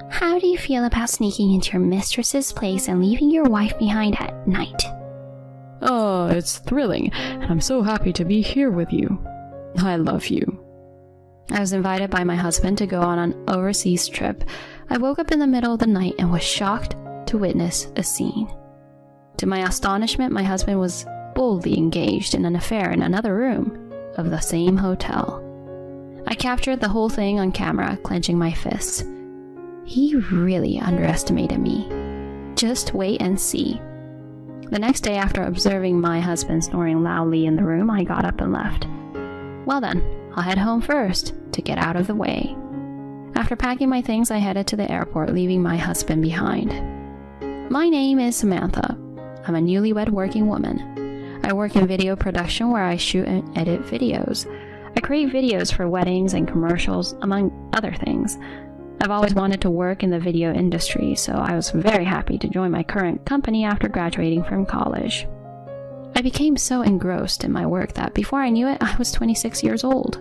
How do you feel about sneaking into your mistress's place and leaving your wife behind at night? It's thrilling, and I'm so happy to be here with you. I love you. I was invited by my husband to go on an overseas trip. I woke up in the middle of the night and was shocked to witness a scene. To my astonishment, my husband was boldly engaged in an affair in another room of the same hotel. I captured the whole thing on camera, clenching my fists. He really underestimated me. Just wait and see. The next day, after observing my husband snoring loudly in the room, I got up and left. Well then, I'll head home first to get out of the way. After packing my things, I headed to the airport, leaving my husband behind. My name is Samantha. I'm a newlywed working woman. I work in video production where I shoot and edit videos. I create videos for weddings and commercials, among other things. I've always wanted to work in the video industry, so I was very happy to join my current company after graduating from college. I became so engrossed in my work that before I knew it, I was 26 years old.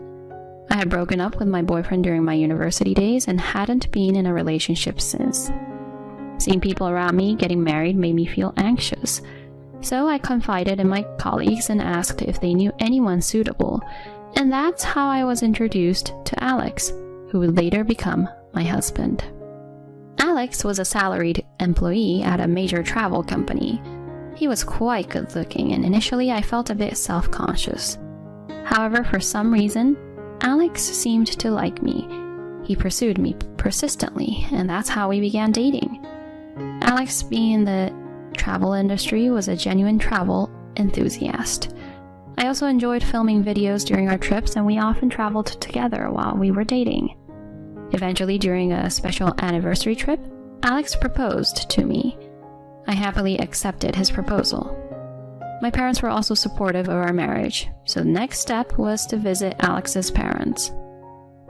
I had broken up with my boyfriend during my university days and hadn't been in a relationship since. Seeing people around me getting married made me feel anxious, so I confided in my colleagues and asked if they knew anyone suitable, and that's how I was introduced to Alex, who would later become my husband. Alex was a salaried employee at a major travel company. He was quite good looking, and initially I felt a bit self-conscious. However, for some reason, Alex seemed to like me. He pursued me persistently, and that's how we began dating. Alex, being in the travel industry, was a genuine travel enthusiast. I also enjoyed filming videos during our trips, and we often traveled together while we were dating. Eventually, during a special anniversary trip, Alex proposed to me. I happily accepted his proposal. My parents were also supportive of our marriage, so the next step was to visit Alex's parents.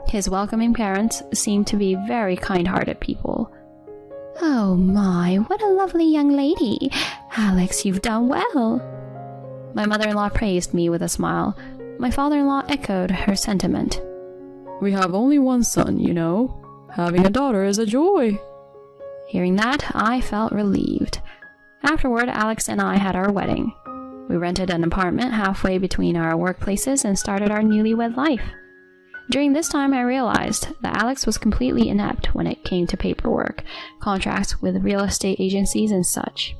His welcoming parents seemed to be very kind-hearted people. "Oh my, what a lovely young lady! Alex, you've done well!" My mother-in-law praised me with a smile. My father-in-law echoed her sentiment. "We have only one son, you know. Having a daughter is a joy." Hearing that, I felt relieved. Afterward, Alex and I had our wedding. We rented an apartment halfway between our workplaces and started our newlywed life. During this time, I realized that Alex was completely inept when it came to paperwork, contracts with real estate agencies, and such.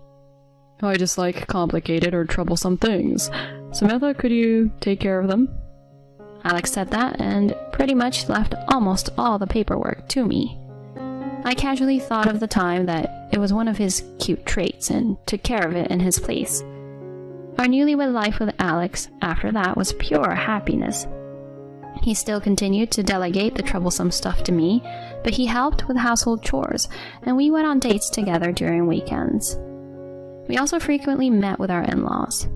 "I dislike complicated or troublesome things. Samantha, could you take care of them?" Alex said that and pretty much left almost all the paperwork to me. I casually thought of the time that it was one of his cute traits and took care of it in his place. Our newlywed life with Alex after that was pure happiness. He still continued to delegate the troublesome stuff to me, but he helped with household chores, and we went on dates together during weekends. We also frequently met with our in-laws.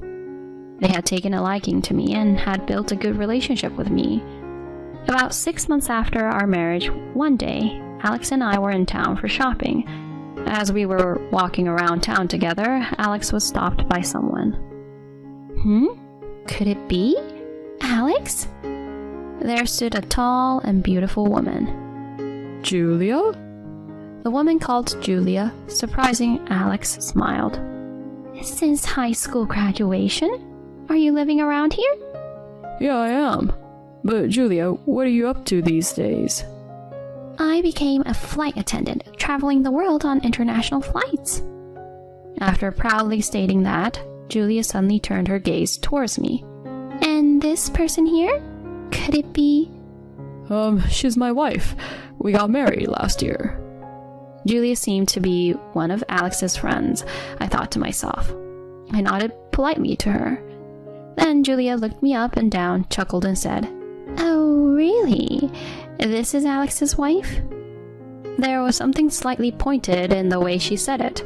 They had taken a liking to me and had built a good relationship with me. About 6 months after our marriage, one day, Alex and I were in town for shopping. As we were walking around town together, Alex was stopped by someone. Could it be Alex? There stood a tall and beautiful woman. "Julia?" The woman called Julia, surprising Alex, smiled. "Since high school graduation? Are you living around here?" "Yeah, I am. But Julia, what are you up to these days?" "I became a flight attendant, traveling the world on international flights." After proudly stating that, Julia suddenly turned her gaze towards me. "And this person here? Could it be?" She's my wife. We got married last year." Julia seemed to be one of Alex's friends, I thought to myself. I nodded politely to her. Then Julia looked me up and down, chuckled, and said, "Oh, really? This is Alex's wife?" There was something slightly pointed in the way she said it.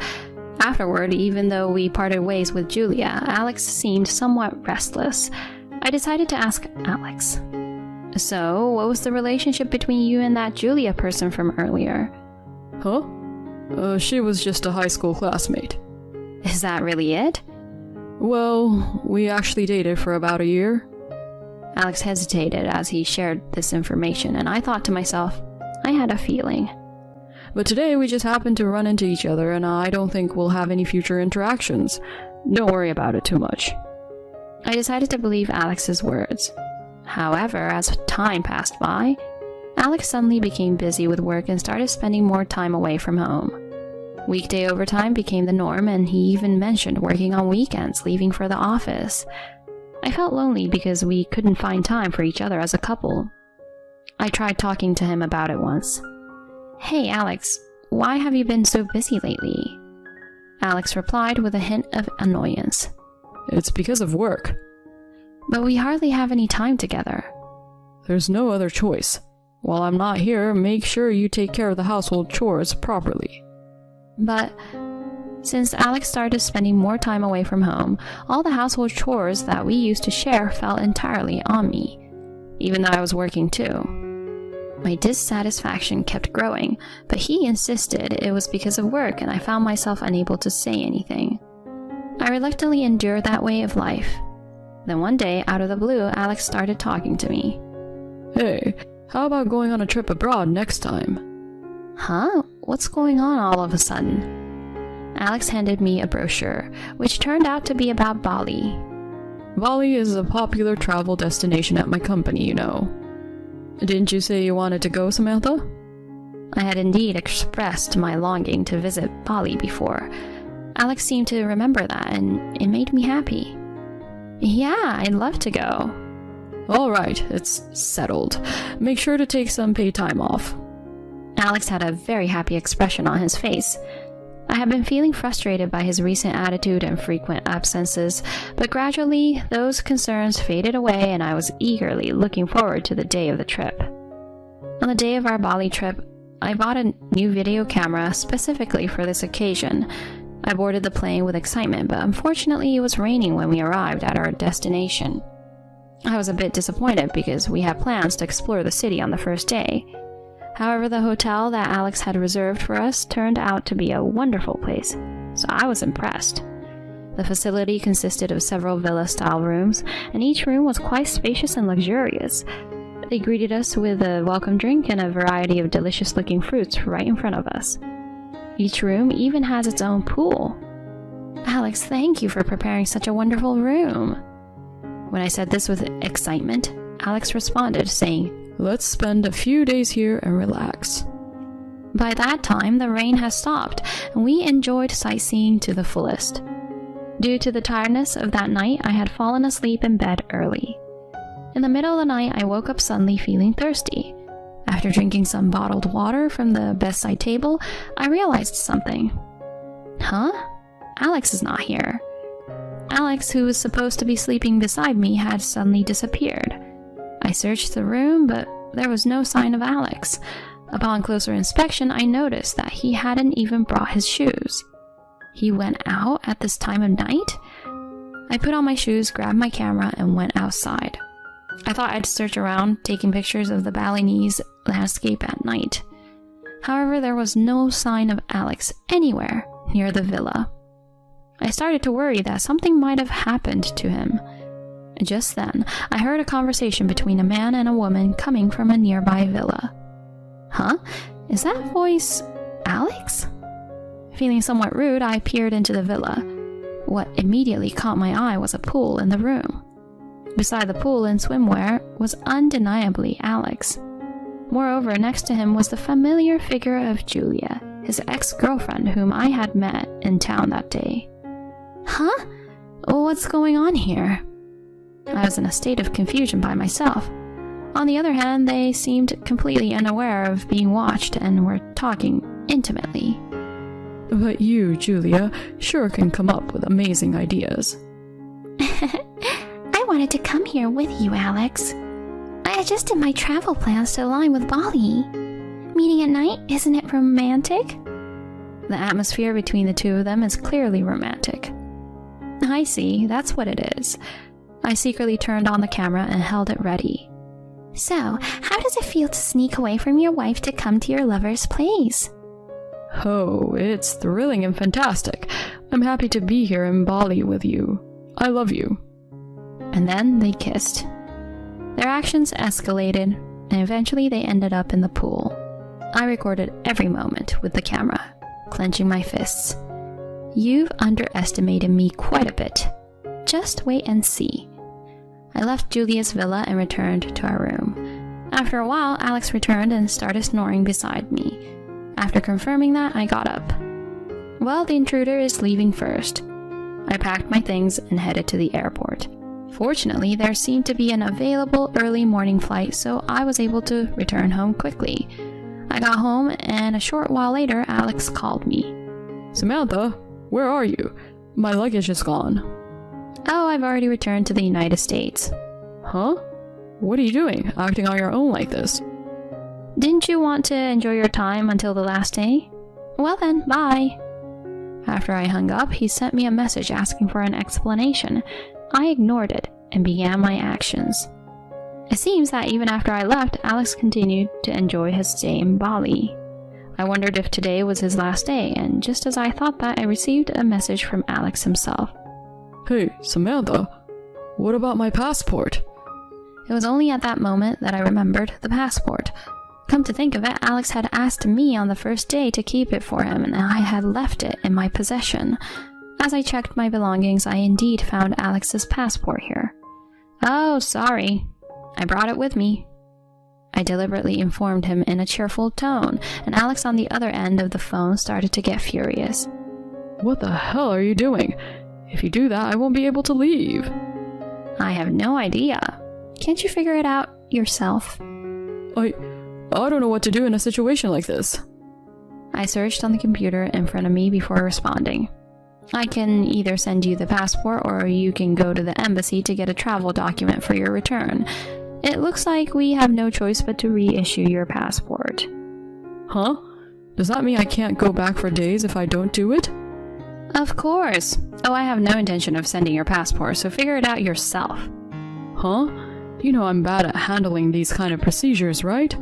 Afterward, even though we parted ways with Julia, Alex seemed somewhat restless. I decided to ask Alex, "So, what was the relationship between you and that Julia person from earlier?" "Huh? She was just a high school classmate." "Is that really it?" "Well, we actually dated for about a year." Alex hesitated as he shared this information, and I thought to myself, I had a feeling. but today we just happened to run into each other, and I don't think we'll have any future interactions. Don't worry about it too much. I decided to believe Alex's words. However, as time passed by, Alex suddenly became busy with work and started spending more time away from home. Weekday overtime became the norm, and he even mentioned working on weekends, leaving for the office. I felt lonely because we couldn't find time for each other as a couple. I tried talking to him about it once. "Hey, Alex, why have you been so busy lately?" Alex replied with a hint of annoyance. It's because of work. "But we hardly have any time together." There's no other choice. While I'm not here, make sure you take care of the household chores properly. But since Alex started spending more time away from home, all the household chores that we used to share fell entirely on me, even though I was working too. My dissatisfaction kept growing, but he insisted it was because of work, and I found myself unable to say anything. I reluctantly endured that way of life. Then one day, out of the blue, Alex started talking to me. Hey, how about going on a trip abroad next time? Huh? What's going on all of a sudden? Alex handed me a brochure, which turned out to be about Bali. Bali is a popular travel destination at my company, you know. Didn't you say you wanted to go, Samantha? I had indeed expressed my longing to visit Bali before. Alex seemed to remember that, and it made me happy. Yeah, I'd love to go. All right, it's settled. Make sure to take some paid time off. Alex had a very happy expression on his face. I had been feeling frustrated by his recent attitude and frequent absences, but gradually those concerns faded away, and I was eagerly looking forward to the day of the trip. On the day of our Bali trip, I bought a new video camera specifically for this occasion. I boarded the plane with excitement, but unfortunately it was raining when we arrived at our destination. I was a bit disappointed because we had plans to explore the city on the first day. However, the hotel that Alex had reserved for us turned out to be a wonderful place, so I was impressed. The facility consisted of several villa-style rooms, and each room was quite spacious and luxurious. They greeted us with a welcome drink and a variety of delicious-looking fruits right in front of us. Each room even has its own pool. Alex, thank you for preparing such a wonderful room. When I said this with excitement, Alex responded, saying, Let's spend a few days here and relax. By that time, the rain has stopped, and we enjoyed sightseeing to the fullest. Due to the tiredness of that night, I had fallen asleep in bed early. In the middle of the night, I woke up suddenly feeling thirsty. After drinking some bottled water from the bedside table, I realized something. Huh? Alex is not here. Alex, who was supposed to be sleeping beside me, had suddenly disappeared. I searched the room, but there was no sign of Alex. Upon closer inspection, I noticed that he hadn't even brought his shoes. He went out at this time of night? I put on my shoes, grabbed my camera, and went outside. I thought I'd search around, taking pictures of the Balinese landscape at night. However, there was no sign of Alex anywhere near the villa. I started to worry that something might have happened to him. Just then, I heard a conversation between a man and a woman coming from a nearby villa. Huh? Is that voice Alex? Feeling somewhat rude, I peered into the villa. What immediately caught my eye was a pool in the room. Beside the pool in swimwear was undeniably Alex. Moreover, next to him was the familiar figure of Julia, his ex-girlfriend whom I had met in town that day. Huh? What's going on here? I was in a state of confusion by myself. On the other hand, they seemed completely unaware of being watched and were talking intimately. But you, Julia, sure can come up with amazing ideas. I wanted to come here with you, Alex. I adjusted my travel plans to align with Bali. Meeting at night, isn't it romantic? The atmosphere between the two of them is clearly romantic. I see, that's what it is. I secretly turned on the camera and held it ready. So, how does it feel to sneak away from your wife to come to your lover's place? Oh, it's thrilling and fantastic. I'm happy to be here in Bali with you. I love you. And then they kissed. Their actions escalated, and eventually they ended up in the pool. I recorded every moment with the camera, clenching my fists. You've underestimated me quite a bit. Just wait and see. I left Julia's villa and returned to our room. After a while, Alex returned and started snoring beside me. After confirming that, I got up. Well, the intruder is leaving first. I packed my things and headed to the airport. Fortunately, there seemed to be an available early morning flight, so I was able to return home quickly. I got home, and a short while later, Alex called me. Samantha, where are you? My luggage is gone. Oh, I've already returned to the United States. Huh? What are you doing, acting on your own like this? Didn't you want to enjoy your time until the last day? Well then, bye. After I hung up, he sent me a message asking for an explanation. I ignored it and began my actions. It seems that even after I left, Alex continued to enjoy his stay in Bali. I wondered if today was his last day, and just as I thought that, I received a message from Alex himself. Hey, Samantha, what about my passport? It was only at that moment that I remembered the passport. Come to think of it, Alex had asked me on the first day to keep it for him, and I had left it in my possession. As I checked my belongings, I indeed found Alex's passport here. Oh, sorry. I brought it with me. I deliberately informed him in a cheerful tone, and Alex on the other end of the phone started to get furious. What the hell are you doing? If you do that, I won't be able to leave. I have no idea. Can't you figure it out yourself? I don't know what to do in a situation like this. I searched on the computer in front of me before responding. I can either send you the passport or you can go to the embassy to get a travel document for your return. It looks like we have no choice but to reissue your passport. Huh? Does that mean I can't go back for days if I don't do it? Of course. Oh, I have no intention of sending your passport, so figure it out yourself. Huh? You know I'm bad at handling these kind of procedures, right?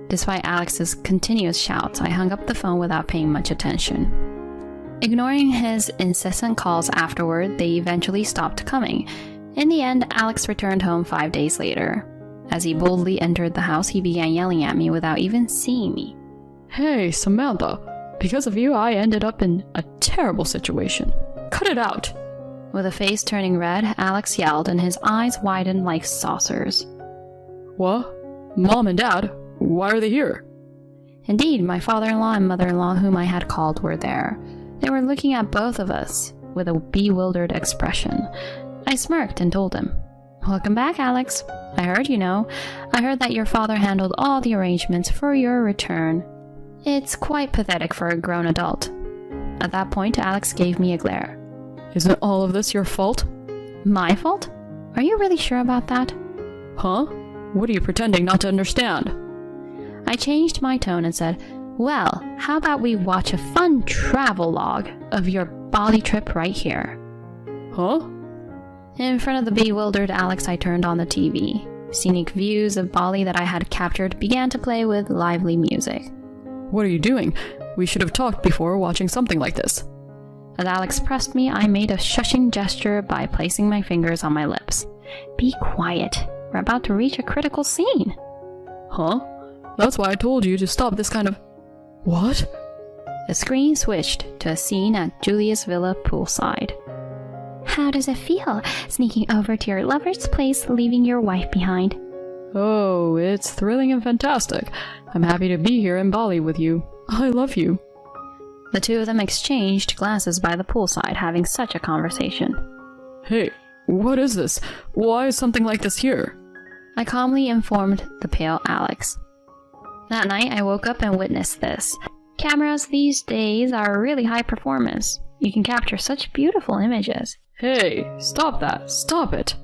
Despite Alex's continuous shouts, I hung up the phone without paying much attention. Ignoring his incessant calls afterward, they eventually stopped coming. In the end, Alex returned home 5 days later. As he boldly entered the house, he began yelling at me without even seeing me. Hey, Samantha, because of you, I ended up in a terrible situation. Cut it out! With a face turning red, Alex yelled and his eyes widened like saucers. What? Mom and Dad? Why are they here? Indeed, my father-in-law and mother-in-law whom I had called were there. They were looking at both of us with a bewildered expression. I smirked and told him, "Welcome back, Alex. I heard I heard that your father handled all the arrangements for your return. It's quite pathetic for a grown adult." At that point, Alex gave me a glare. Isn't all of this your fault? My fault? Are you really sure about that? Huh? What are you pretending not to understand? I changed my tone and said, "Well, how about we watch a fun travel log of your Bali trip right here?" Huh? In front of the bewildered Alex, I turned on the TV. Scenic views of Bali that I had captured began to play with lively music. What are you doing? We should have talked before watching something like this. As Alex pressed me, I made a shushing gesture by placing my fingers on my lips. Be quiet. We're about to reach a critical scene. Huh? That's why I told you to stop this kind of... What? The screen switched to a scene at Julia's villa poolside. How does it feel, sneaking over to your lover's place, leaving your wife behind? Oh, it's thrilling and fantastic. I'm happy to be here in Bali with you. I love you. The two of them exchanged glances by the poolside, having such a conversation. Hey, what is this? Why is something like this here? I calmly informed the pale Alex. That night, I woke up and witnessed this. Cameras these days are really high performance. You can capture such beautiful images. Hey, stop that. Stop it.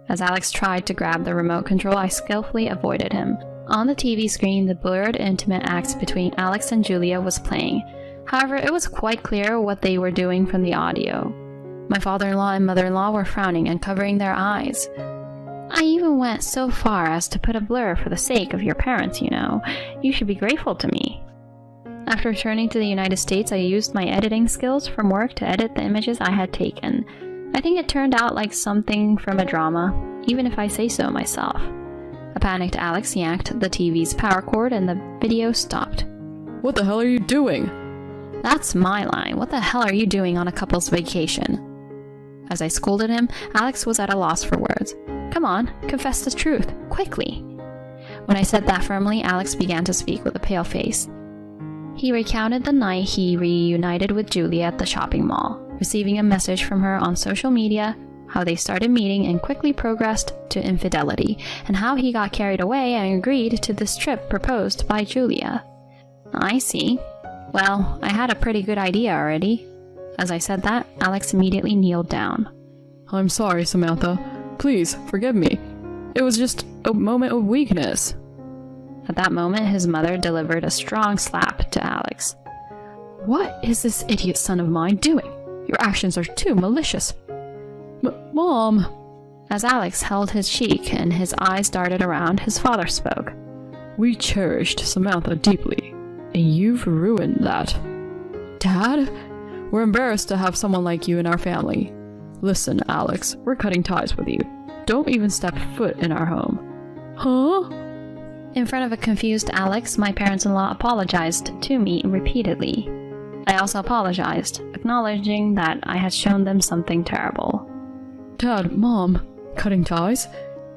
As Alex tried to grab the remote control, I skillfully avoided him. On the TV screen, the blurred intimate acts between Alex and Julia was playing. However, it was quite clear what they were doing from the audio. My father-in-law and mother-in-law were frowning and covering their eyes. I even went so far as to put a blur for the sake of your parents, You should be grateful to me. After returning to the United States, I used my editing skills from work to edit the images I had taken. I think it turned out like something from a drama, even if I say so myself. A panicked Alex yanked the TV's power cord and the video stopped. What the hell are you doing? That's my line. What the hell are you doing on a couple's vacation? As I scolded him, Alex was at a loss for words. Come on, confess the truth, quickly. When I said that firmly, Alex began to speak with a pale face. He recounted the night he reunited with Julia at the shopping mall, receiving a message from her on social media, how they started meeting and quickly progressed to infidelity, and how he got carried away and agreed to this trip proposed by Julia. I see. Well, I had a pretty good idea already. As I said that, Alex immediately kneeled down. I'm sorry, Samantha. Please, forgive me. It was just a moment of weakness. At that moment, his mother delivered a strong slap to Alex. What is this idiot son of mine doing? Your actions are too malicious. Mom! As Alex held his cheek and his eyes darted around, his father spoke. We cherished Samantha deeply, and you've ruined that. Dad? We're embarrassed to have someone like you in our family. Listen, Alex, we're cutting ties with you. Don't even step foot in our home. Huh? In front of a confused Alex, my parents-in-law apologized to me repeatedly. I also apologized, acknowledging that I had shown them something terrible. Dad, Mom, cutting ties?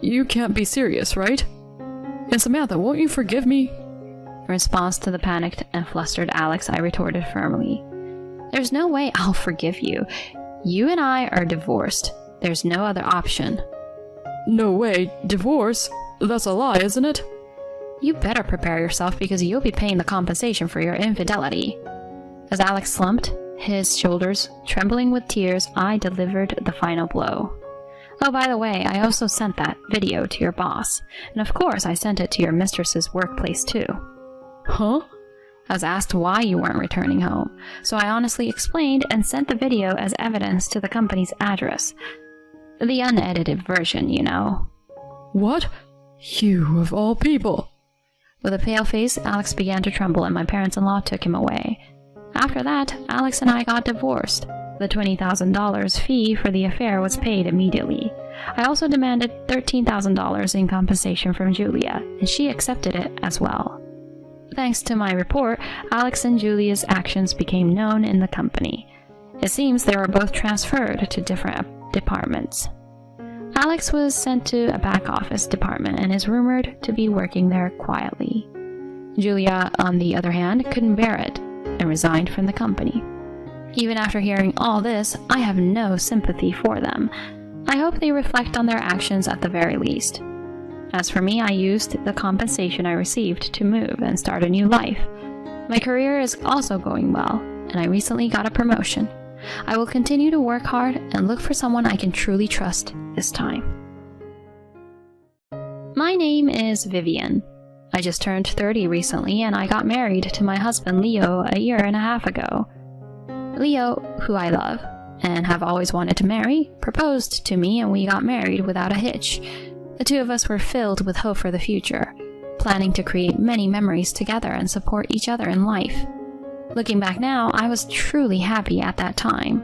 You can't be serious, right? And Samantha, won't you forgive me? In response to the panicked and flustered Alex, I retorted firmly. There's no way I'll forgive you. You and I are divorced. There's no other option. No way, divorce? That's a lie, isn't it? You better prepare yourself because you'll be paying the compensation for your infidelity. As Alex slumped, his shoulders trembling with tears, I delivered the final blow. Oh, by the way, I also sent that video to your boss. And of course, I sent it to your mistress's workplace too. Huh? I was asked why you weren't returning home, so I honestly explained and sent the video as evidence to the company's address. The unedited version, you know. What? You of all people. With a pale face, Alex began to tremble and my parents-in-law took him away. After that, Alex and I got divorced. The $20,000 fee for the affair was paid immediately. I also demanded $13,000 in compensation from Julia, and she accepted it as well. Thanks to my report, Alex and Julia's actions became known in the company. It seems they were both transferred to different departments. Alex was sent to a back office department and is rumored to be working there quietly. Julia, on the other hand, couldn't bear it and resigned from the company. Even after hearing all this, I have no sympathy for them. I hope they reflect on their actions at the very least. As for me, I used the compensation I received to move and start a new life. My career is also going well, and I recently got a promotion. I will continue to work hard and look for someone I can truly trust this time. My name is Vivian. I just turned 30 recently, and I got married to my husband Leo a year and a half ago. Leo, who I love and have always wanted to marry, proposed to me and we got married without a hitch. The two of us were filled with hope for the future, planning to create many memories together and support each other in life. Looking back now, I was truly happy at that time.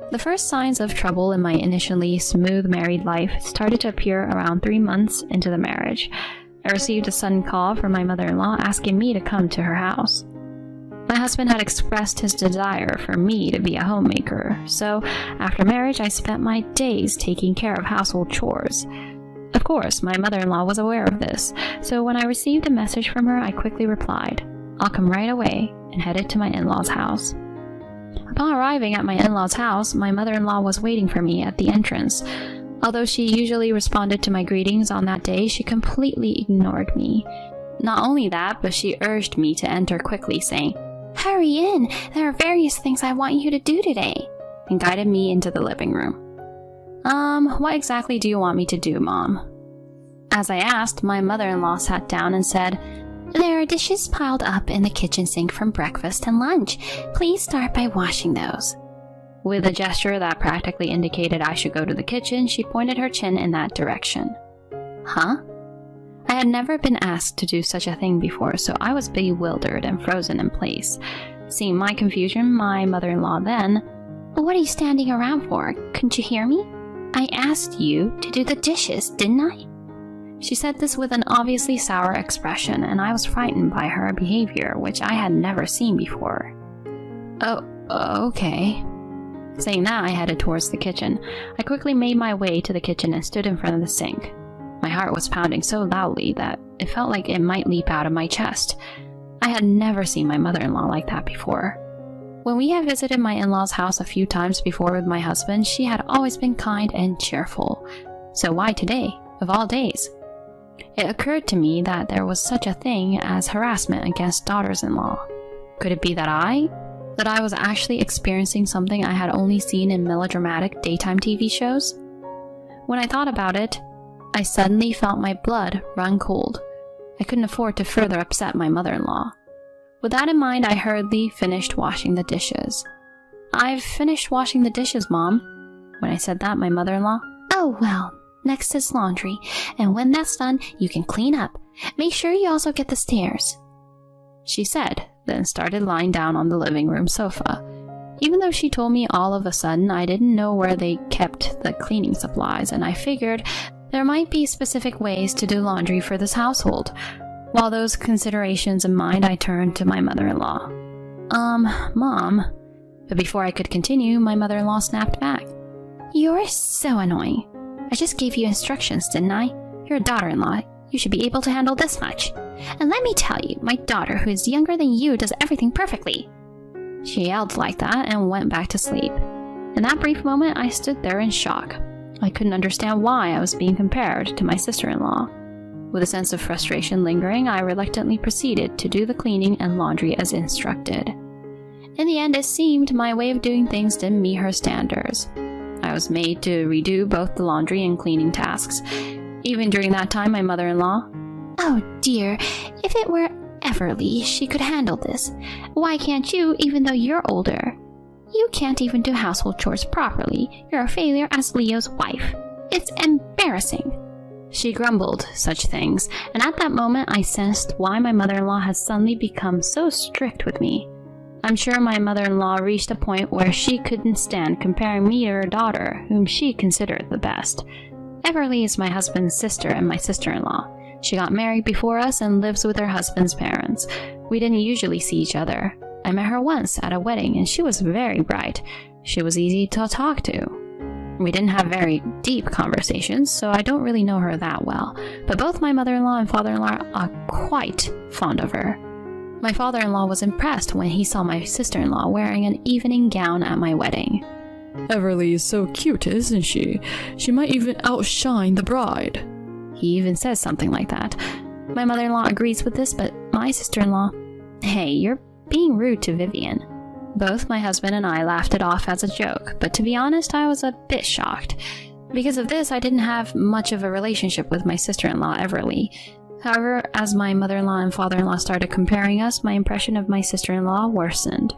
The first signs of trouble in my initially smooth married life started to appear around 3 months into the marriage. I received a sudden call from my mother-in-law asking me to come to her house. My husband had expressed his desire for me to be a homemaker, so after marriage I spent my days taking care of household chores. Of course, my mother-in-law was aware of this, so when I received a message from her, I quickly replied, "I'll come right away," and headed to my in-laws' house. Upon arriving at my in-laws' house, my mother-in-law was waiting for me at the entrance. Although she usually responded to my greetings on that day, she completely ignored me. Not only that, but she urged me to enter quickly, saying, "Hurry in, there are various things I want you to do today," and guided me into the living room. What exactly do you want me to do, Mom?" As I asked, my mother-in-law sat down and said, "There are dishes piled up in the kitchen sink from breakfast and lunch. Please start by washing those." With a gesture that practically indicated I should go to the kitchen, she pointed her chin in that direction. Huh? I had never been asked to do such a thing before, so I was bewildered and frozen in place. Seeing my confusion, my mother-in-law then, "What are you standing around for? Couldn't you hear me? I asked you to do the dishes, didn't I?" She said this with an obviously sour expression, and I was frightened by her behavior, which I had never seen before. Oh, okay. Saying that, I headed towards the kitchen. I quickly made my way to the kitchen and stood in front of the sink. My heart was pounding so loudly that it felt like it might leap out of my chest. I had never seen my mother-in-law like that before. When we had visited my in-laws' house a few times before with my husband, she had always been kind and cheerful. So why today, of all days? It occurred to me that there was such a thing as harassment against daughters-in-law. Could it be that I was actually experiencing something I had only seen in melodramatic daytime TV shows? When I thought about it, I suddenly felt my blood run cold. I couldn't afford to further upset my mother-in-law. With that in mind, I hurriedly finished washing the dishes. "I've finished washing the dishes, Mom." When I said that, my mother-in-law, "Oh, well, next is laundry, and when that's done, you can clean up. Make sure you also get the stairs," she said, then started lying down on the living room sofa. Even though she told me all of a sudden, I didn't know where they kept the cleaning supplies, and I figured there might be specific ways to do laundry for this household. While those considerations in mind, I turned to my mother-in-law. Mom. But before I could continue, my mother-in-law snapped back. "You're so annoying. I just gave you instructions, didn't I? You're a daughter-in-law. You should be able to handle this much. And let me tell you, my daughter, who is younger than you, does everything perfectly." She yelled like that and went back to sleep. In that brief moment, I stood there in shock. I couldn't understand why I was being compared to my sister-in-law. With a sense of frustration lingering, I reluctantly proceeded to do the cleaning and laundry as instructed. In the end, it seemed my way of doing things didn't meet her standards. I was made to redo both the laundry and cleaning tasks. Even during that time, my mother-in-law, "Oh dear, if it were Everly, she could handle this. Why can't you, even though you're older? You can't even do household chores properly. You're a failure as Leo's wife. It's embarrassing." She grumbled such things, and at that moment I sensed why my mother-in-law had suddenly become so strict with me. I'm sure my mother-in-law reached a point where she couldn't stand comparing me to her daughter, whom she considered the best. Everly is my husband's sister and my sister-in-law. She got married before us and lives with her husband's parents. We didn't usually see each other. I met her once at a wedding, and she was very bright. She was easy to talk to. We didn't have very deep conversations, so I don't really know her that well, but both my mother-in-law and father-in-law are quite fond of her. My father-in-law was impressed when he saw my sister-in-law wearing an evening gown at my wedding. "Everly is so cute, isn't she? She might even outshine the bride." He even says something like that. My mother-in-law agrees with this, but my sister-in-law, "Hey, you're being rude to Vivian." Both my husband and I laughed it off as a joke, but to be honest, I was a bit shocked. Because of this, I didn't have much of a relationship with my sister-in-law, Everly. However, as my mother-in-law and father-in-law started comparing us, my impression of my sister-in-law worsened.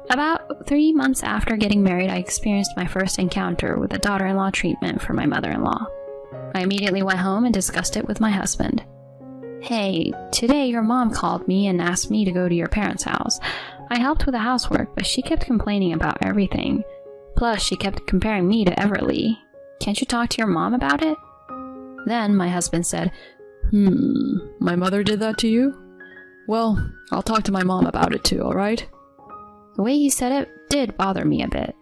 About 3 months after getting married, I experienced my first encounter with the daughter-in-law treatment for my mother-in-law. I immediately went home and discussed it with my husband. "Hey, today your mom called me and asked me to go to your parents' house. I helped with the housework, but she kept complaining about everything. Plus, she kept comparing me to Everly. Can't you talk to your mom about it?" Then my husband said, My mother did that to you? Well, I'll talk to my mom about it too, alright?" The way he said it did bother me a bit.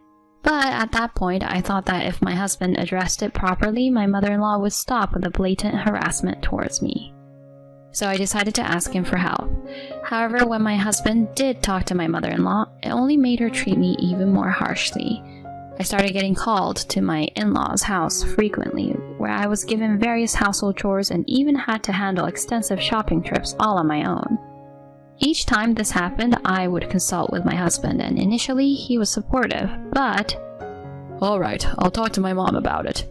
But at that point, I thought that if my husband addressed it properly, my mother-in-law would stop with the blatant harassment towards me. So I decided to ask him for help. However, when my husband did talk to my mother-in-law, it only made her treat me even more harshly. I started getting called to my in-laws' house frequently, where I was given various household chores and even had to handle extensive shopping trips all on my own. Each time this happened, I would consult with my husband, and initially he was supportive, but... "Alright, I'll talk to my mom about it."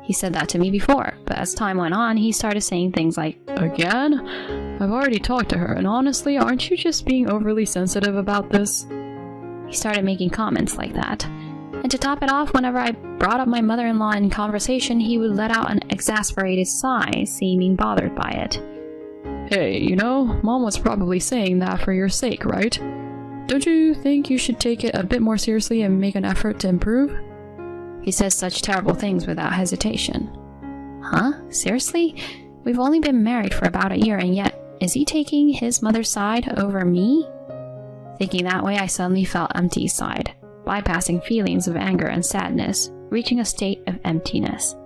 He said that to me before, but as time went on, he started saying things like, "Again? I've already talked to her, and honestly, aren't you just being overly sensitive about this?" He started making comments like that. And to top it off, whenever I brought up my mother-in-law in conversation, he would let out an exasperated sigh, seeming bothered by it. "Hey, you know, Mom was probably saying that for your sake, right? Don't you think you should take it a bit more seriously and make an effort to improve?" He says such terrible things without hesitation. Huh? Seriously? We've only been married for about a year, and yet, is he taking his mother's side over me? Thinking that way, I suddenly felt empty inside, bypassing feelings of anger and sadness, reaching a state of emptiness.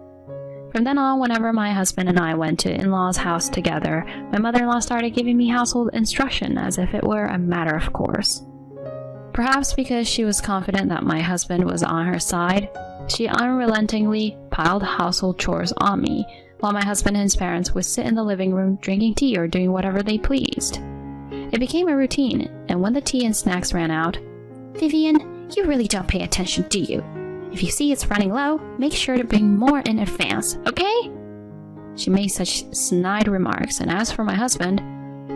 From then on, whenever my husband and I went to in-laws' house together, my mother-in-law started giving me household instruction as if it were a matter of course. Perhaps because she was confident that my husband was on her side, she unrelentingly piled household chores on me, while my husband and his parents would sit in the living room drinking tea or doing whatever they pleased. It became a routine, and when the tea and snacks ran out, "Vivian, you really don't pay attention, do you? If you see it's running low, make sure to bring more in advance, okay?" She made such snide remarks, and as for my husband,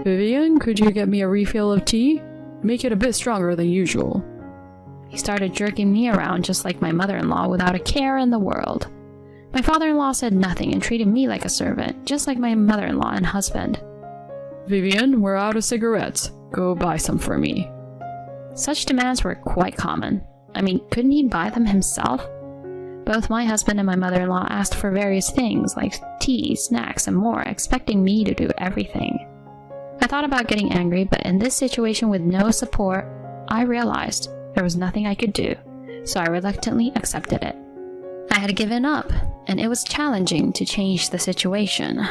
"Vivian, could you get me a refill of tea? Make it a bit stronger than usual." he started jerking me around just like my mother-in-law without a care in the world. My father-in-law said nothing and treated me like a servant, just like my mother-in-law and husband. "Vivian, we're out of cigarettes. Go buy some for me." Such demands were quite common. I mean, couldn't he buy them himself? Both my husband and my mother-in-law asked for various things like tea, snacks, and more, expecting me to do everything. I thought about getting angry, but in this situation with no support, I realized there was nothing I could do, so I reluctantly accepted it. I had given up, and it was challenging to change the situation.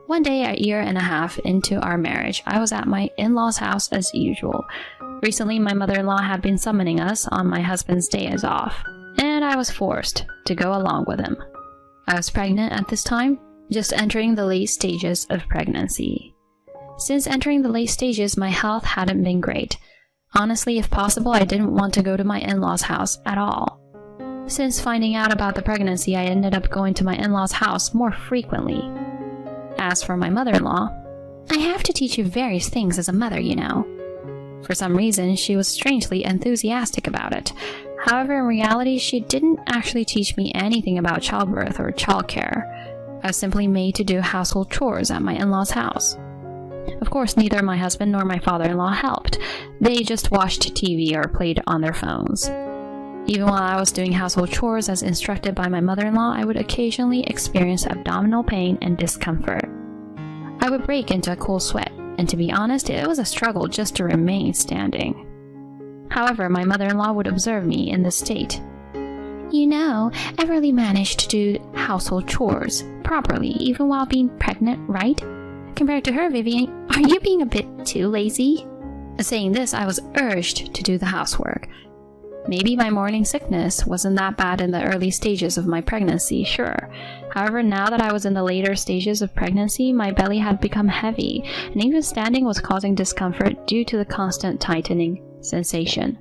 One day, a year and a half into our marriage, I was at my in-laws' house as usual. Recently, my mother-in-law had been summoning us on my husband's days off, and I was forced to go along with him. I was pregnant at this time, just entering the late stages of pregnancy. Since entering the late stages, my health hadn't been great. Honestly, if possible, I didn't want to go to my in-laws' house at all. Since finding out about the pregnancy, I ended up going to my in-laws' house more frequently. As for my mother-in-law, "I have to teach you various things as a mother, you know." For some reason, she was strangely enthusiastic about it. However, in reality, she didn't actually teach me anything about childbirth or childcare. I was simply made to do household chores at my in-laws' house. Of course, neither my husband nor my father-in-law helped. They just watched TV or played on their phones. Even while I was doing household chores as instructed by my mother-in-law, I would occasionally experience abdominal pain and discomfort. I would break into a cold sweat, and to be honest, it was a struggle just to remain standing. However, my mother-in-law would observe me in this state. "You know, Everly managed to do household chores properly even while being pregnant, right? Compared to her, Vivian, are you being a bit too lazy?" Saying this, I was urged to do the housework. Maybe my morning sickness wasn't that bad in the early stages of my pregnancy, sure. However, now that I was in the later stages of pregnancy, my belly had become heavy, and even standing was causing discomfort due to the constant tightening sensation.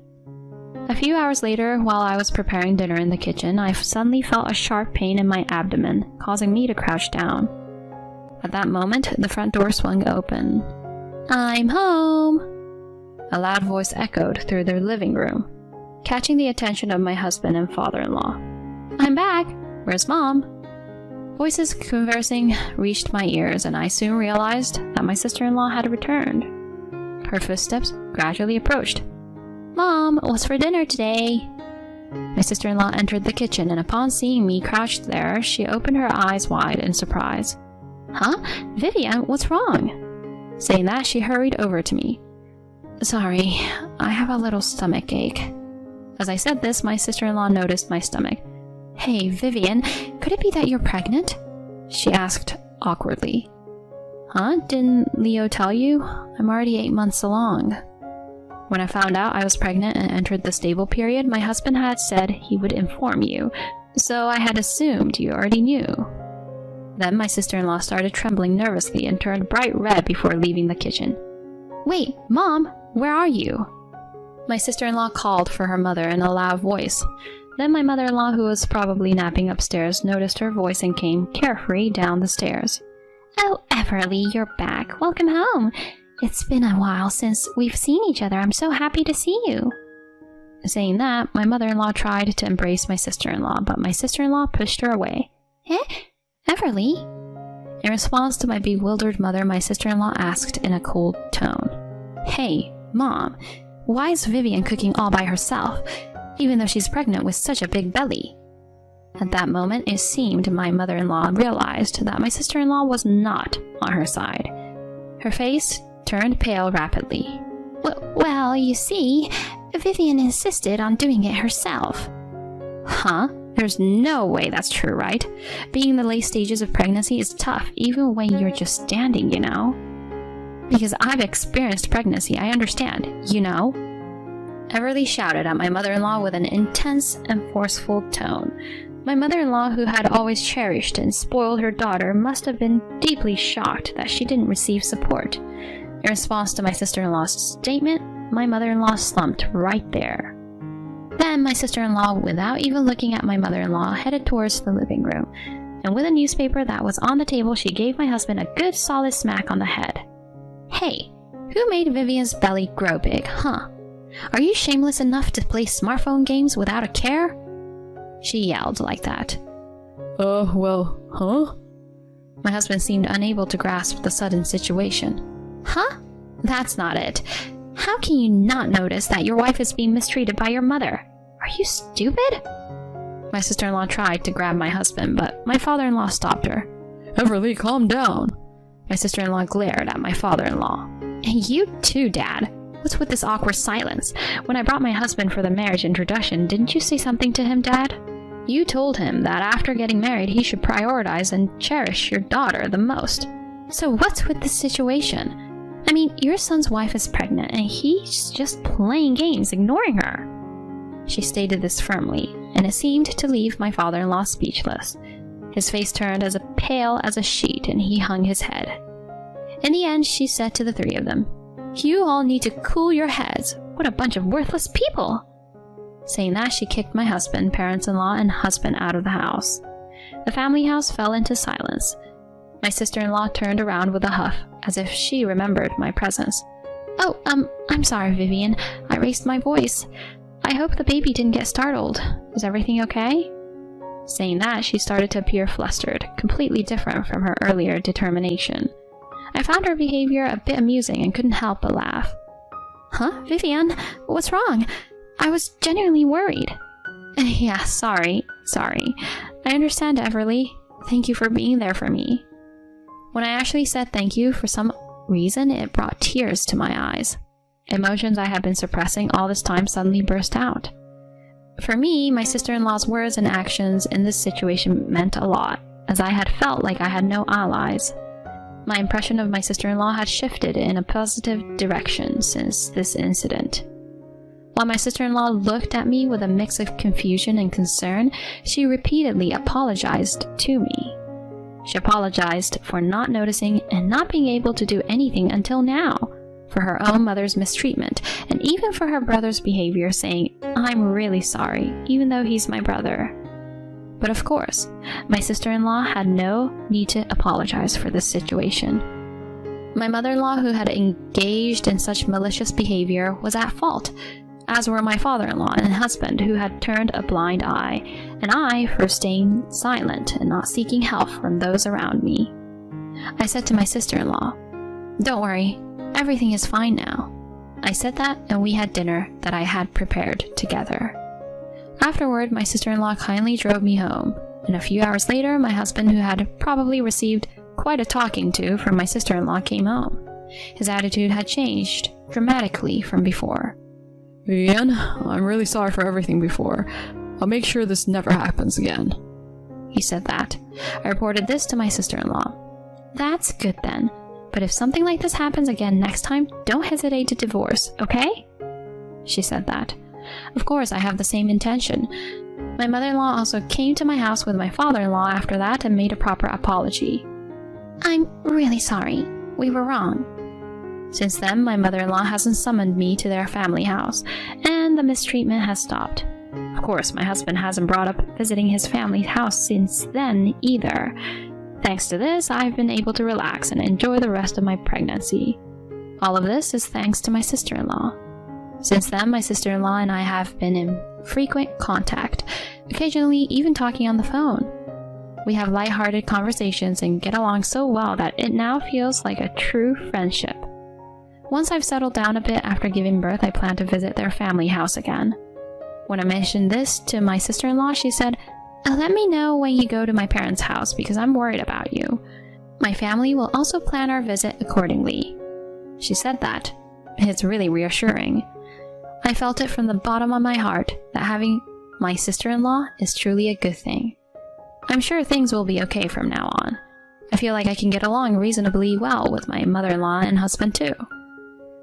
A few hours later, while I was preparing dinner in the kitchen, I suddenly felt a sharp pain in my abdomen, causing me to crouch down. At that moment, the front door swung open. "I'm home!" A loud voice echoed through the living room, catching the attention of my husband and father-in-law. "I'm back! Where's Mom?" Voices conversing reached my ears, and I soon realized that my sister-in-law had returned. Her footsteps gradually approached. "Mom, what's for dinner today?" My sister-in-law entered the kitchen, and upon seeing me crouched there, she opened her eyes wide in surprise. "Huh? Vivian, what's wrong?" Saying that, she hurried over to me. "Sorry, I have a little stomach ache." As I said this, my sister-in-law noticed my stomach. "Hey, Vivian, could it be that you're pregnant?" she asked awkwardly. "Huh? Didn't Leo tell you? I'm already 8 months along." When I found out I was pregnant and entered the stable period, my husband had said he would inform you, so I had assumed you already knew. Then my sister-in-law started trembling nervously and turned bright red before leaving the kitchen. "Wait, Mom, where are you?" My sister-in-law called for her mother in a loud voice. Then my mother-in-law, who was probably napping upstairs, noticed her voice and came carefree down the stairs. "Oh, Everly, you're back. Welcome home. It's been a while since we've seen each other. I'm so happy to see you." Saying that, my mother-in-law tried to embrace my sister-in-law, but my sister-in-law pushed her away. "Eh? Everly?" In response to my bewildered mother, my sister-in-law asked in a cold tone, "Hey, Mom, why is Vivian cooking all by herself, even though she's pregnant with such a big belly?" At that moment, it seemed my mother-in-law realized that my sister-in-law was not on her side. Her face turned pale rapidly. Well, you see, Vivian insisted on doing it herself. Huh? There's no way that's true, right? Being in the late stages of pregnancy is tough, even when you're just standing, you know? Because I've experienced pregnancy, I understand, you know? Everly shouted at my mother-in-law with an intense and forceful tone. My mother-in-law, who had always cherished and spoiled her daughter, must have been deeply shocked that she didn't receive support. In response to my sister-in-law's statement, my mother-in-law slumped right there. Then my sister-in-law, without even looking at my mother-in-law, headed towards the living room, and with a newspaper that was on the table, she gave my husband a good solid smack on the head. Hey, who made Vivian's belly grow big, huh? Are you shameless enough to play smartphone games without a care? She yelled like that. Well, huh? My husband seemed unable to grasp the sudden situation. Huh? That's not it. How can you not notice that your wife is being mistreated by your mother? Are you stupid? My sister-in-law tried to grab my husband, but my father-in-law stopped her. Everly, calm down. My sister-in-law glared at my father-in-law. And you too, Dad. What's with this awkward silence? When I brought my husband for the marriage introduction, didn't you say something to him, Dad? You told him that after getting married, he should prioritize and cherish your daughter the most. So what's with this situation? I mean, your son's wife is pregnant, and he's just playing games, ignoring her. She stated this firmly, and it seemed to leave my father-in-law speechless. His face turned as pale as a sheet, and he hung his head. In the end, she said to the three of them, "You all need to cool your heads. What a bunch of worthless people!" Saying that, she kicked my husband, parents-in-law, and husband out of the house. The family house fell into silence. My sister-in-law turned around with a huff, as if she remembered my presence. Oh, I'm sorry, Vivian. I raised my voice. I hope the baby didn't get startled. Is everything okay? Saying that, she started to appear flustered, completely different from her earlier determination. I found her behavior a bit amusing and couldn't help but laugh. Huh, Vivian? What's wrong? I was genuinely worried. Yeah, sorry. I understand, Everly. Thank you for being there for me. When I actually said thank you, for some reason, it brought tears to my eyes. Emotions I had been suppressing all this time suddenly burst out. For me, my sister-in-law's words and actions in this situation meant a lot, as I had felt like I had no allies. My impression of my sister-in-law had shifted in a positive direction since this incident. While my sister-in-law looked at me with a mix of confusion and concern, she repeatedly apologized to me. She apologized for not noticing and not being able to do anything until now, for her own mother's mistreatment, and even for her brother's behavior, saying, "I'm really sorry, even though he's my brother." But of course, my sister-in-law had no need to apologize for this situation. My mother-in-law, who had engaged in such malicious behavior, was at fault, as were my father-in-law and husband, who had turned a blind eye, and I for staying silent and not seeking help from those around me. I said to my sister-in-law, "Don't worry, everything is fine now." I said that, and we had dinner that I had prepared together. Afterward, my sister-in-law kindly drove me home, and a few hours later, my husband, who had probably received quite a talking to from my sister-in-law, came home. His attitude had changed dramatically from before. Vivian, I'm really sorry for everything before. I'll make sure this never happens again. He said that. I reported this to my sister-in-law. That's good then. But if something like this happens again next time, don't hesitate to divorce, okay? She said that. Of course, I have the same intention. My mother-in-law also came to my house with my father-in-law after that and made a proper apology. I'm really sorry. We were wrong. Since then, my mother-in-law hasn't summoned me to their family house, and the mistreatment has stopped. Of course, my husband hasn't brought up visiting his family's house since then either. Thanks to this, I've been able to relax and enjoy the rest of my pregnancy. All of this is thanks to my sister-in-law. Since then, my sister-in-law and I have been in frequent contact, occasionally even talking on the phone. We have lighthearted conversations and get along so well that it now feels like a true friendship. Once I've settled down a bit after giving birth, I plan to visit their family house again. When I mentioned this to my sister-in-law, she said, Let me know when you go to my parents' house because I'm worried about you. My family will also plan our visit accordingly." She said that. It's really reassuring. I felt it from the bottom of my heart that having my sister-in-law is truly a good thing. I'm sure things will be okay from now on. I feel like I can get along reasonably well with my mother-in-law and husband too.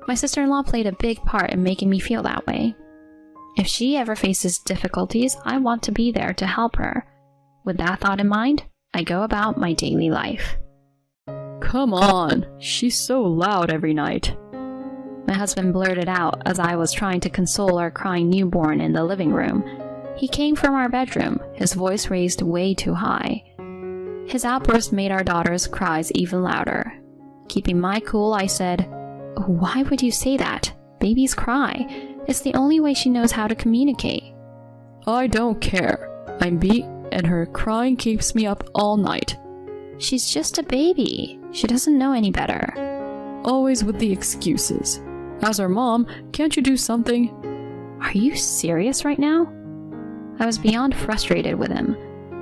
My sister-in-law played a big part in making me feel that way. If she ever faces difficulties, I want to be there to help her. With that thought in mind, I go about my daily life. Come on, she's so loud every night. My husband blurted out as I was trying to console our crying newborn in the living room. He came from our bedroom, his voice raised way too high. His outburst made our daughter's cries even louder. Keeping my cool, I said, "Why would you say that? Babies cry. It's the only way she knows how to communicate." I don't care. I'm beat and her crying keeps me up all night. "She's just a baby. She doesn't know any better." Always with the excuses. As her mom, can't you do something? Are you serious right now? I was beyond frustrated with him.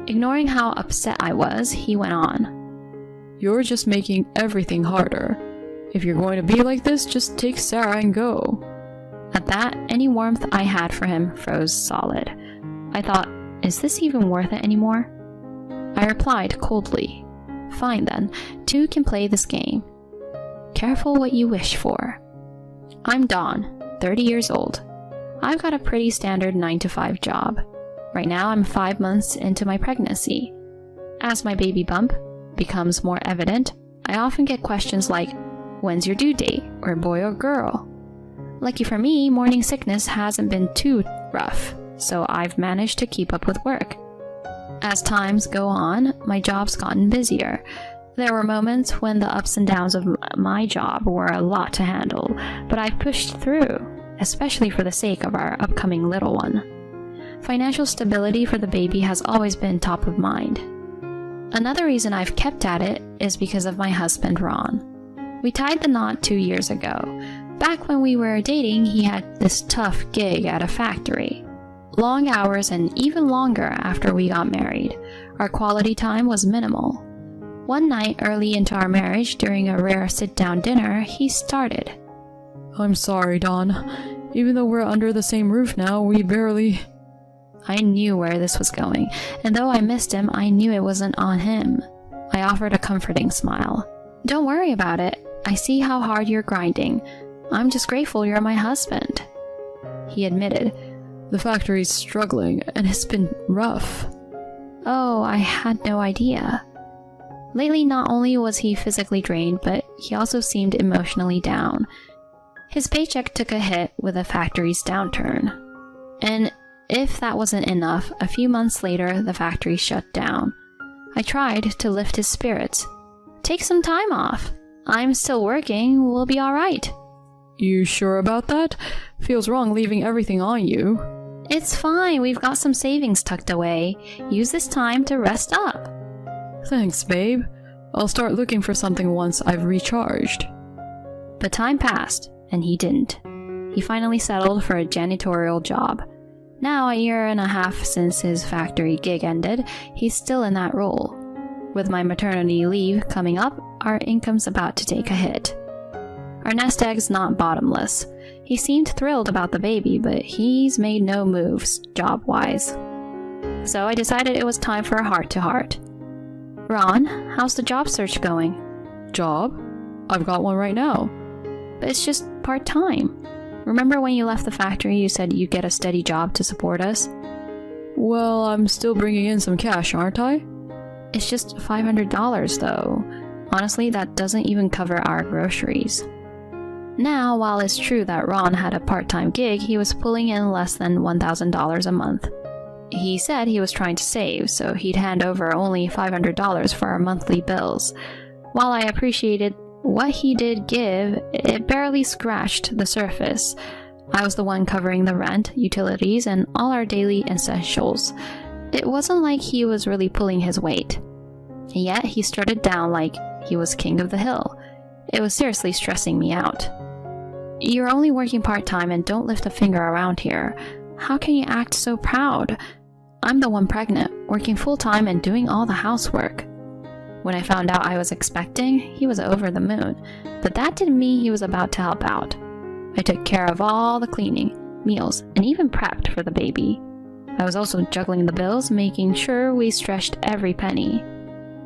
Ignoring how upset I was, he went on. You're just making everything harder. If you're going to be like this, just take Sarah and go. At that, any warmth I had for him froze solid. I thought, is this even worth it anymore? I replied coldly, "Fine then, two can play this game. Careful what you wish for." I'm Dawn, 30 years old. I've got a pretty standard 9-to-5 job. Right now I'm 5 months into my pregnancy. As my baby bump becomes more evident, I often get questions like, "When's your due date?" or "Boy or girl?" Lucky for me, morning sickness hasn't been too rough, so I've managed to keep up with work. As times go on, my job's gotten busier. There were moments when the ups and downs of my job were a lot to handle, but I've pushed through, especially for the sake of our upcoming little one. Financial stability for the baby has always been top of mind. Another reason I've kept at it is because of my husband, Ron. We tied the knot 2 years ago. Back when we were dating, he had this tough gig at a factory. Long hours and even longer after we got married. Our quality time was minimal. One night early into our marriage, during a rare sit-down dinner, he started. I'm sorry, Dawn. Even though we're under the same roof now, we barely... I knew where this was going, and though I missed him, I knew it wasn't on him. I offered a comforting smile. "Don't worry about it. I see how hard you're grinding. I'm just grateful you're my husband." He admitted, The factory's struggling, and it's been rough. "Oh, I had no idea." Lately, not only was he physically drained, but he also seemed emotionally down. His paycheck took a hit with the factory's downturn. And if that wasn't enough, a few months later, the factory shut down. I tried to lift his spirits. "Take some time off. I'm still working. We'll be all right." You sure about that? Feels wrong leaving everything on you. "It's fine. We've got some savings tucked away. Use this time to rest up." Thanks, babe. I'll start looking for something once I've recharged. But time passed, and he didn't. He finally settled for a janitorial job. Now, a year and a half since his factory gig ended, he's still in that role. With my maternity leave coming up, our income's about to take a hit. Our nest egg's not bottomless. He seemed thrilled about the baby, but he's made no moves, job-wise. So I decided it was time for a heart-to-heart. "Ron, how's the job search going?" Job? I've got one right now. "But it's just part-time. Remember when you left the factory you said you'd get a steady job to support us?" Well, I'm still bringing in some cash, aren't I? "It's just $500 though. Honestly, that doesn't even cover our groceries." Now, while it's true that Ron had a part-time gig, he was pulling in less than $1,000 a month. He said he was trying to save, so he'd hand over only $500 for our monthly bills. While I appreciated what he did give, it barely scratched the surface. I was the one covering the rent, utilities, and all our daily essentials. It wasn't like he was really pulling his weight. Yet he strutted down like he was king of the hill. It was seriously stressing me out. "You're only working part-time and don't lift a finger around here. How can you act so proud?" I'm the one pregnant, working full-time and doing all the housework. When I found out I was expecting, he was over the moon, but that didn't mean he was about to help out. I took care of all the cleaning, meals, and even prepped for the baby. I was also juggling the bills, making sure we stretched every penny.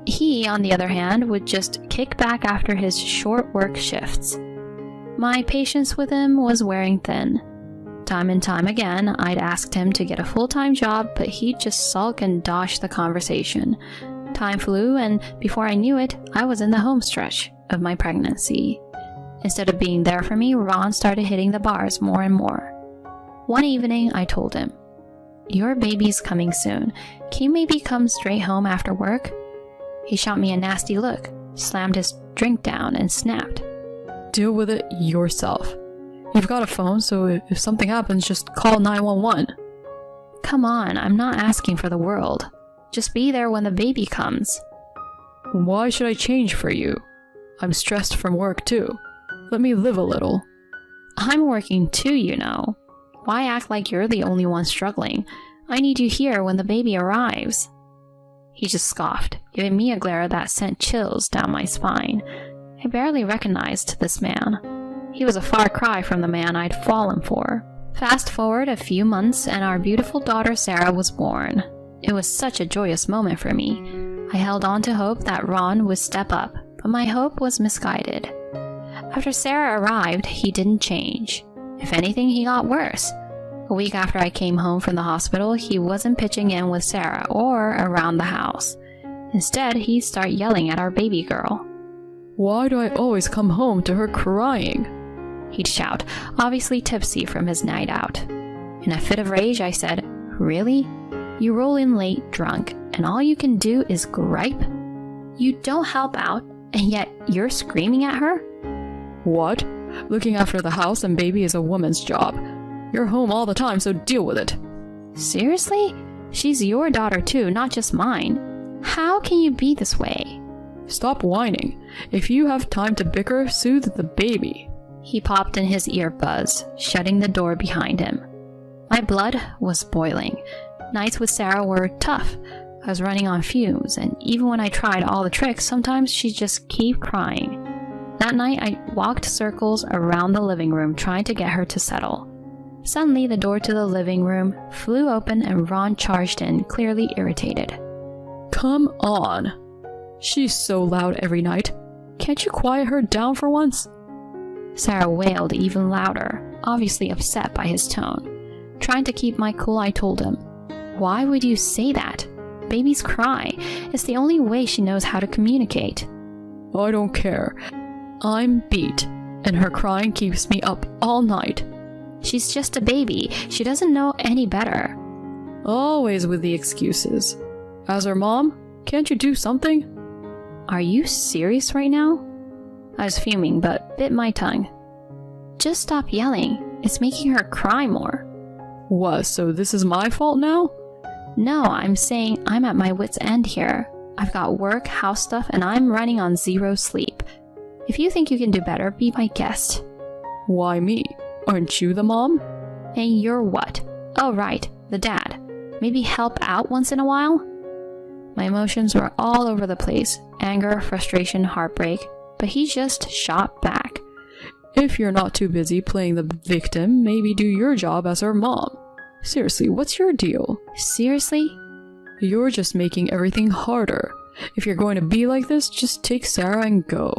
He, on the other hand, would just kick back after his short work shifts. My patience with him was wearing thin. Time and time again, I'd asked him to get a full-time job, but he'd just sulk and dodge the conversation. Time flew, and before I knew it, I was in the home stretch of my pregnancy. Instead of being there for me, Ron started hitting the bars more and more. One evening, I told him, "Your baby's coming soon. Can you maybe come straight home after work?" He shot me a nasty look, slammed his drink down, and snapped. Deal with it yourself. You've got a phone, so if something happens, just call 911. Come on, I'm not asking for the world. Just be there when the baby comes. Why should I change for you? I'm stressed from work too. Let me live a little. I'm working too, you know. Why act like you're the only one struggling? I need you here when the baby arrives. He just scoffed, giving me a glare that sent chills down my spine. I barely recognized this man. He was a far cry from the man I'd fallen for. Fast forward a few months and our beautiful daughter Sarah was born. It was such a joyous moment for me. I held on to hope that Ron would step up, but my hope was misguided. After Sarah arrived, he didn't change. If anything, he got worse. A week after I came home from the hospital, he wasn't pitching in with Sarah or around the house. Instead, he'd start yelling at our baby girl. Why do I always come home to her crying? He'd shout, obviously tipsy from his night out. In a fit of rage, I said, "Really? You roll in late, drunk, and all you can do is gripe? You don't help out, and yet you're screaming at her?" What? Looking after the house and baby is a woman's job. You're home all the time, so deal with it. Seriously? She's your daughter too, not just mine. How can you be this way? Stop whining. If you have time to bicker, soothe the baby. He popped in his earbuds, shutting the door behind him. My blood was boiling. Nights with Sarah were tough. I was running on fumes, and even when I tried all the tricks, sometimes she'd just keep crying. That night, I walked circles around the living room trying to get her to settle. Suddenly, the door to the living room flew open and Ron charged in, clearly irritated. Come on. She's so loud every night. Can't you quiet her down for once? Sarah wailed even louder, obviously upset by his tone. Trying to keep my cool, I told him, "Why would you say that? Babies cry. It's the only way she knows how to communicate." I don't care. I'm beat, and her crying keeps me up all night. She's just a baby. She doesn't know any better. Always with the excuses. As her mom, can't you do something? Are you serious right now? I was fuming, but bit my tongue. Just stop yelling. It's making her cry more. What, so this is my fault now? No, I'm saying I'm at my wit's end here. I've got work, house stuff, and I'm running on zero sleep. If you think you can do better, be my guest. Why me? Aren't you the mom? And you're what? Oh, right, the dad. Maybe help out once in a while? My emotions were all over the place. Anger, frustration, heartbreak. But he just shot back. If you're not too busy playing the victim, maybe do your job as her mom. Seriously, what's your deal? Seriously? You're just making everything harder. If you're going to be like this, just take Sarah and go.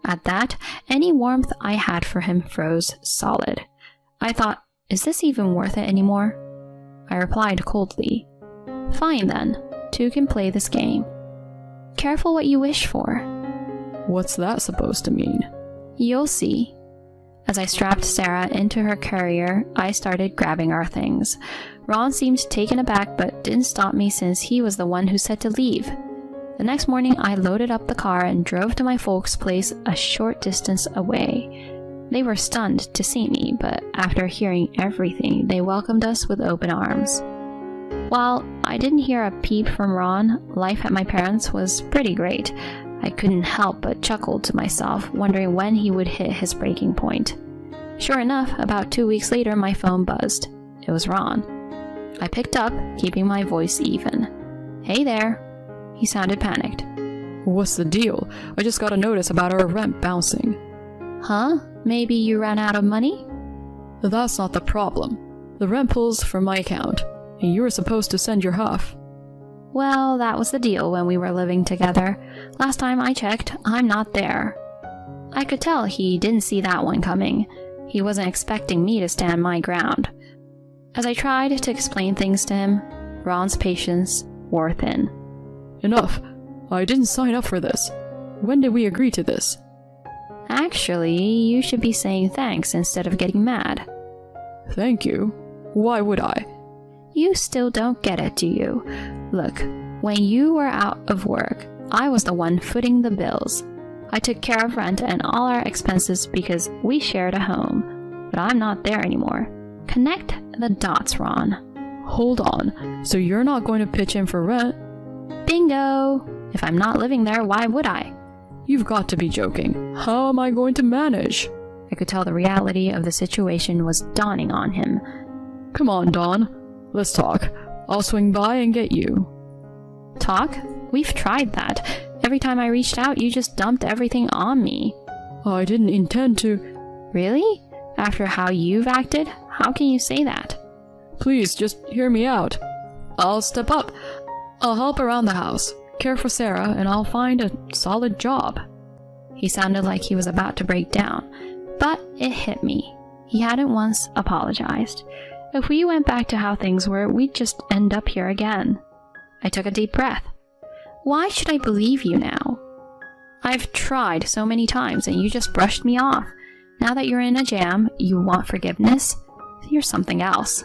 At that, any warmth I had for him froze solid. I thought, is this even worth it anymore? I replied coldly, "Fine then, two can play this game. Careful what you wish for." What's that supposed to mean? You'll see. As I strapped Sarah into her carrier, I started grabbing our things. Ron seemed taken aback but didn't stop me since he was the one who said to leave. The next morning, I loaded up the car and drove to my folks' place a short distance away. They were stunned to see me, but after hearing everything, they welcomed us with open arms. While I didn't hear a peep from Ron, life at my parents' was pretty great. I couldn't help but chuckle to myself, wondering when he would hit his breaking point. Sure enough, about 2 weeks later, my phone buzzed. It was Ron. I picked up, keeping my voice even. Hey there. He sounded panicked. What's the deal? I just got a notice about our rent bouncing. Huh? Maybe you ran out of money? That's not the problem. The rent pulls from my account, and you were supposed to send your half. Well, that was the deal when we were living together. Last time I checked, I'm not there. I could tell he didn't see that one coming. He wasn't expecting me to stand my ground. As I tried to explain things to him, Ron's patience wore thin. Enough. I didn't sign up for this. When did we agree to this? Actually, you should be saying thanks instead of getting mad. Thank you. Why would I? You still don't get it, do you? Look, when you were out of work, I was the one footing the bills. I took care of rent and all our expenses because we shared a home. But I'm not there anymore. Connect the dots, Ron. Hold on. So you're not going to pitch in for rent? Bingo! If I'm not living there, why would I? You've got to be joking. How am I going to manage? I could tell the reality of the situation was dawning on him. Come on, Dawn. Let's talk. I'll swing by and get you. Talk? We've tried that. Every time I reached out, you just dumped everything on me. I didn't intend to. Really? After how you've acted? How can you say that? Please, just hear me out. I'll step up. I'll help around the house, care for Sarah, and I'll find a solid job. He sounded like he was about to break down, but it hit me. He hadn't once apologized. If we went back to how things were, we'd just end up here again. I took a deep breath. Why should I believe you now? I've tried so many times and you just brushed me off. Now that you're in a jam, you want forgiveness? You're something else.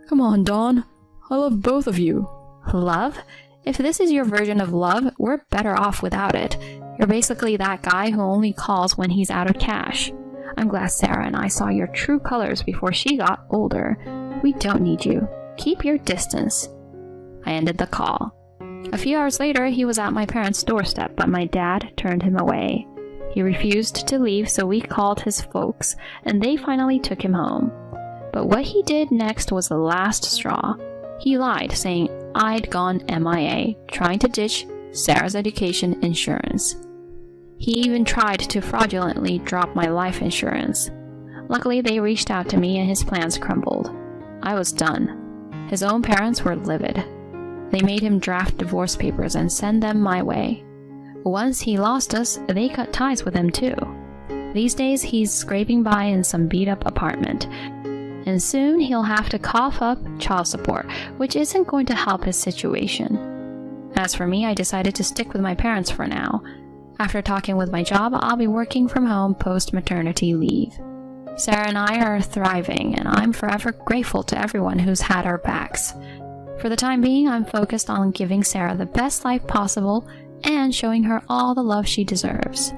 Come on, Dawn. I love both of you. Love? If this is your version of love, we're better off without it. You're basically that guy who only calls when he's out of cash. I'm glad Sarah and I saw your true colors before she got older. We don't need you. Keep your distance. I ended the call. A few hours later, he was at my parents' doorstep, but my dad turned him away. He refused to leave, so we called his folks, and they finally took him home. But what he did next was the last straw. He lied, saying I'd gone MIA, trying to ditch Sarah's education insurance. He even tried to fraudulently drop my life insurance. Luckily, they reached out to me and his plans crumbled. I was done. His own parents were livid. They made him draft divorce papers and send them my way. Once he lost us, they cut ties with him too. These days, he's scraping by in some beat-up apartment. And soon, he'll have to cough up child support, which isn't going to help his situation. As for me, I decided to stick with my parents for now. After talking with my job, I'll be working from home post-maternity leave. Sarah and I are thriving, and I'm forever grateful to everyone who's had our backs. For the time being, I'm focused on giving Sarah the best life possible and showing her all the love she deserves.